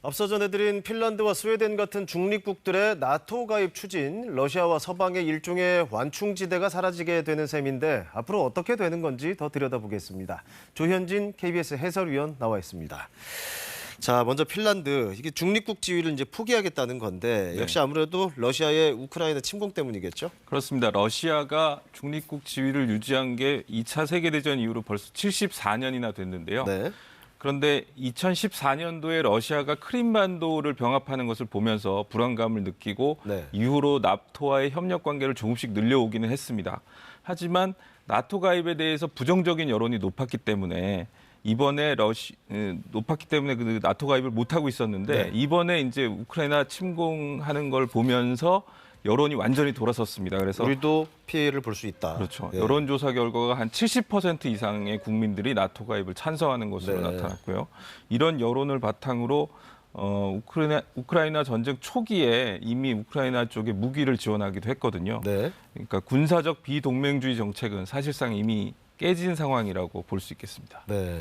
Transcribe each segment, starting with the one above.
앞서 전해드린 핀란드와 스웨덴 같은 중립국들의 나토 가입 추진, 러시아와 서방의 일종의 완충지대가 사라지게 되는 셈인데 앞으로 어떻게 되는 건지 더 들여다보겠습니다. 조현진 KBS 해설위원 나와 있습니다. 자, 먼저 핀란드, 이게 중립국 지위를 이제 포기하겠다는 건데 역시 아무래도 러시아의 우크라이나 침공 때문이겠죠? 그렇습니다. 러시아가 중립국 지위를 유지한 게 2차 세계대전 이후로 벌써 74년이나 됐는데요. 네. 그런데 2014년도에 러시아가 크림반도를 병합하는 것을 보면서 불안감을 느끼고 이후로 나토와의 협력 관계를 조금씩 늘려오기는 했습니다. 하지만 나토 가입에 대해서 부정적인 여론이 높았기 때문에 그 나토 가입을 못하고 있었는데 이번에 이제 우크라이나 침공하는 걸 보면서 여론이 완전히 돌아섰습니다. 그래서 우리도 피해를 볼 수 있다. 그렇죠. 여론조사 결과가 한 70% 이상의 국민들이 나토 가입을 찬성하는 것으로 나타났고요. 이런 여론을 바탕으로 우크라이나 전쟁 초기에 이미 우크라이나 쪽에 무기를 지원하기도 했거든요. 그러니까 군사적 비동맹주의 정책은 사실상 이미 깨진 상황이라고 볼 수 있겠습니다. 네.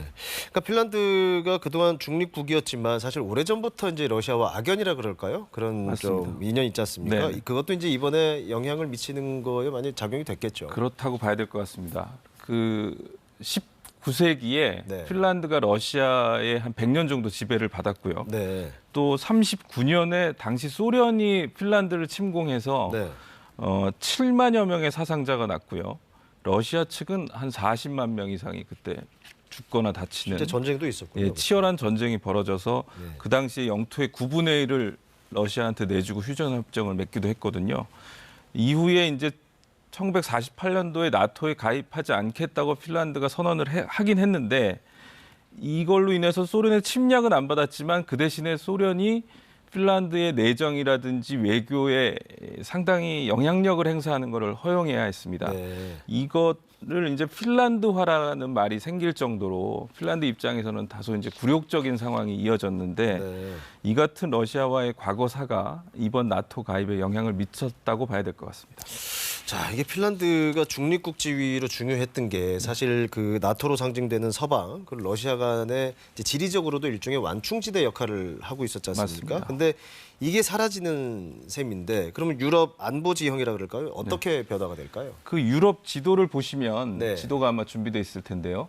그러니까 핀란드가 그동안 중립국이었지만 사실 오래전부터 이제 러시아와 악연이라 그럴까요? 그런 좀 인연이 있지 않습니까? 네. 그것도 이제 이번에 영향을 미치는 거에 많이 작용이 됐겠죠. 그렇다고 봐야 될 것 같습니다. 그 19세기에 핀란드가 러시아의 한 100년 정도 지배를 받았고요. 또 39년에 당시 소련이 핀란드를 침공해서 7만여 명의 사상자가 났고요. 러시아 측은 한 40만 명 이상이 그때 죽거나 다치는 실제 전쟁도 있었고요. 치열한 전쟁이 벌어져서 그 당시에 영토의 9분의 1을 러시아한테 내주고 휴전협정을 맺기도 했거든요. 이후에 이제 1948년도에 나토에 가입하지 않겠다고 핀란드가 선언을 하긴 했는데 이걸로 인해서 소련의 침략은 안 받았지만 그 대신에 소련이 핀란드의 내정이라든지 외교에 상당히 영향력을 행사하는 것을 허용해야 했습니다. 이거를 이제 핀란드화라는 말이 생길 정도로 핀란드 입장에서는 다소 이제 굴욕적인 상황이 이어졌는데 이 같은 러시아와의 과거사가 이번 나토 가입에 영향을 미쳤다고 봐야 될 것 같습니다. 자, 이게 핀란드가 중립국 지위로 중요했던 게 사실 그 나토로 상징되는 서방, 그 러시아 간의 이제 지리적으로도 일종의 완충지대 역할을 하고 있었지 않습니까? 근데 이게 사라지는 셈인데 그러면 유럽 안보 지형이라 그럴까요? 어떻게 변화가 될까요? 그 유럽 지도를 보시면 지도가 아마 준비돼 있을 텐데요.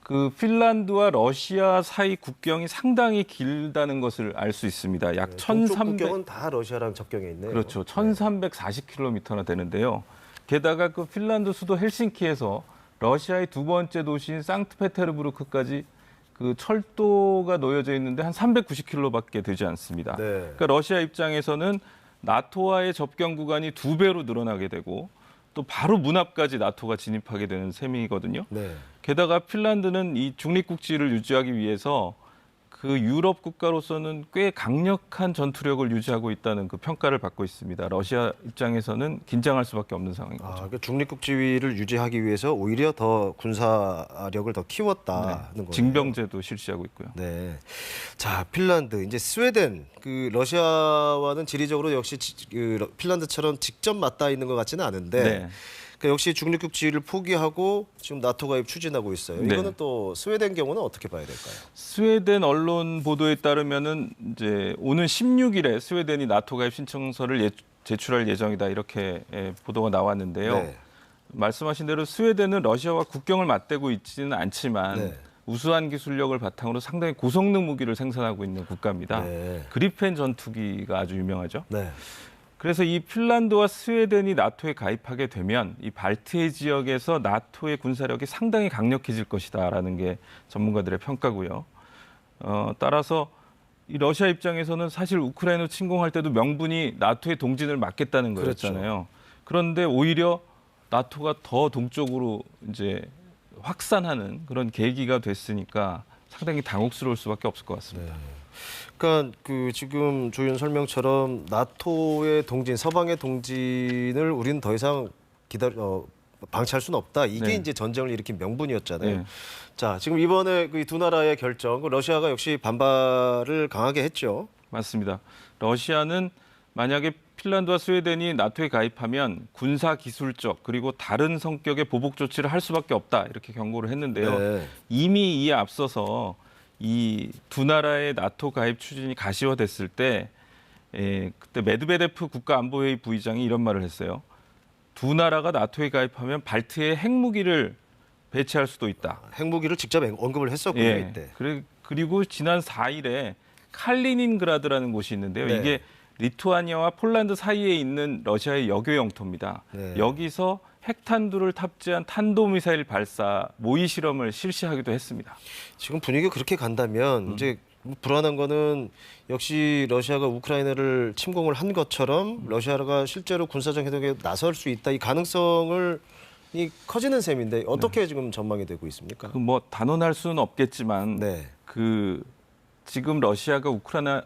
그 핀란드와 러시아 사이 국경이 상당히 길다는 것을 알 수 있습니다. 약 1,300 국경은 다 러시아랑 접경에 있네요. 그렇죠. 1,340km나 되는데요. 게다가 그 핀란드 수도 헬싱키에서 러시아의 두 번째 도시인 상트페테르부르크까지 그 철도가 놓여져 있는데 한 390km밖에 되지 않습니다. 그러니까 러시아 입장에서는 나토와의 접경 구간이 2배로 늘어나게 되고 또 바로 문 앞까지 나토가 진입하게 되는 셈이거든요. 게다가 핀란드는 이 중립국지를 유지하기 위해서 그 유럽 국가로서는 꽤 강력한 전투력을 유지하고 있다는 그 평가를 받고 있습니다. 러시아 입장에서는 긴장할 수밖에 없는 상황인 거죠. 그러니까 중립국 지위를 유지하기 위해서 오히려 더 군사력을 더 키웠다는 거예요. 징병제도 실시하고 있고요. 자, 핀란드, 이제 스웨덴, 그 러시아와는 지리적으로 역시 그 핀란드처럼 직접 맞닿아 있는 것 같지는 않은데. 역시 중립국 지위를 포기하고 지금 나토 가입 추진하고 있어요. 이거는 또 스웨덴 경우는 어떻게 봐야 될까요? 스웨덴 언론 보도에 따르면은 이제 오는 16일에 스웨덴이 나토 가입 신청서를 제출할 예정이다 이렇게 보도가 나왔는데요. 말씀하신 대로 스웨덴은 러시아와 국경을 맞대고 있지는 않지만 우수한 기술력을 바탕으로 상당히 고성능 무기를 생산하고 있는 국가입니다. 그리펜 전투기가 아주 유명하죠. 그래서 이 핀란드와 스웨덴이 나토에 가입하게 되면 이 발트해 지역에서 나토의 군사력이 상당히 강력해질 것이다라는 게 전문가들의 평가고요. 따라서 이 러시아 입장에서는 사실 우크라이나 침공할 때도 명분이 나토의 동진을 막겠다는 거였잖아요. 그런데 오히려 나토가 더 동쪽으로 이제 확산하는 그런 계기가 됐으니까 상당히 당혹스러울 수밖에 없을 것 같습니다. 그러니까 그 지금 조윤 설명처럼 나토의 동진, 서방의 동진을 우리는 더 이상 방치할 수는 없다. 이게 이제 전쟁을 일으킨 명분이었잖아요. 자, 지금 이번에 그 두 나라의 결정, 러시아가 역시 반발을 강하게 했죠. 맞습니다. 러시아는 만약에 핀란드와 스웨덴이 나토에 가입하면 군사 기술적 그리고 다른 성격의 보복 조치를 할 수밖에 없다 이렇게 경고를 했는데요. 이미 이에 앞서서 이 두 나라의 나토 가입 추진이 가시화됐을 때 그때 메드베데프 국가안보회의 부의장이 이런 말을 했어요. 두 나라가 나토에 가입하면 발트에 핵무기를 배치할 수도 있다. 핵무기를 직접 언급을 했었군요. 예. 이때. 그리고 지난 4일에 칼리닌그라드라는 곳이 있는데요. 네. 이게 리투아니아와 폴란드 사이에 있는 러시아의 여교 영토입니다. 네. 여기서 핵탄두를 탑재한 탄도미사일 발사 모의 실험을 실시하기도 했습니다. 지금 분위기가 그렇게 간다면 이제 불안한 거는 역시 러시아가 우크라이나를 침공을 한 것처럼 러시아가 실제로 군사적 행동에 나설 수 있다. 이 가능성을 커지는 셈인데 어떻게 지금 전망이 되고 있습니까? 뭐 단언할 수는 없겠지만 네. 지금 러시아가 우크라이나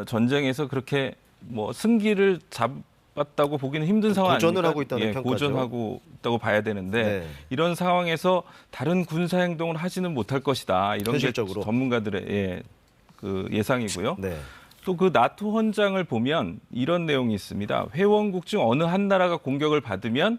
전쟁에서 그렇게 뭐 승기를 잡았다고 보기는 힘든 상황 아닙니까? 고전을 하고 있다는 평가죠. 고전하고 있다고 봐야 되는데 네. 이런 상황에서 다른 군사 행동을 하지는 못할 것이다. 이런 현실적으로. 게 전문가들의 예상이고요. 네. 또 그 나토 헌장을 보면 이런 내용이 있습니다. 회원국 중 어느 한 나라가 공격을 받으면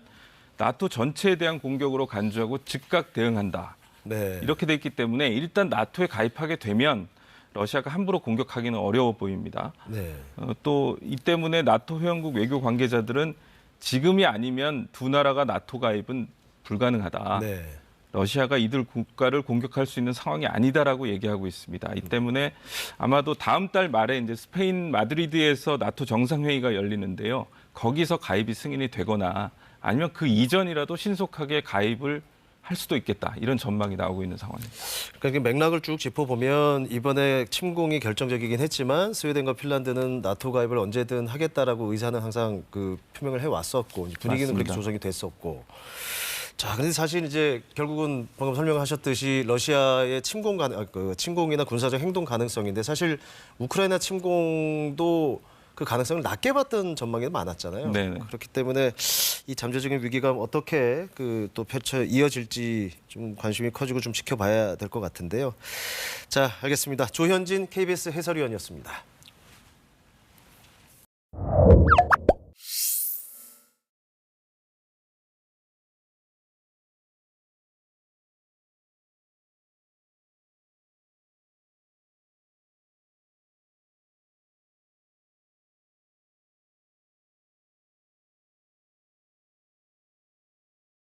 나토 전체에 대한 공격으로 간주하고 즉각 대응한다. 네. 이렇게 돼 있기 때문에 일단 나토에 가입하게 되면 러시아가 함부로 공격하기는 어려워 보입니다. 네. 또 이 때문에 나토 회원국 외교 관계자들은 지금이 아니면 두 나라가 나토 가입은 불가능하다. 네. 러시아가 이들 국가를 공격할 수 있는 상황이 아니다라고 얘기하고 있습니다. 이 때문에 아마도 다음 달 말에 이제 스페인 마드리드에서 나토 정상회의가 열리는데요. 거기서 가입이 승인이 되거나 아니면 그 이전이라도 신속하게 가입을 할 수도 있겠다. 이런 전망이 나오고 있는 상황입니다. 그러니까 맥락을 쭉 짚어보면 이번에 침공이 결정적이긴 했지만 스웨덴과 핀란드는 나토 가입을 언제든 하겠다라고 의사는 항상 표명을 해왔었고 분위기는 맞습니다. 그렇게 조성이 됐었고. 자, 근데 사실 이제 결국은 방금 설명하셨듯이 러시아의 침공이나 군사적 행동 가능성인데 사실 우크라이나 침공도 그 가능성을 낮게 봤던 전망이 많았잖아요. 네네. 그렇기 때문에 이 잠재적인 위기감 어떻게 또 이어질지 좀 관심이 커지고 좀 지켜봐야 될 것 같은데요. 자, 알겠습니다. 조현진 KBS 해설위원이었습니다.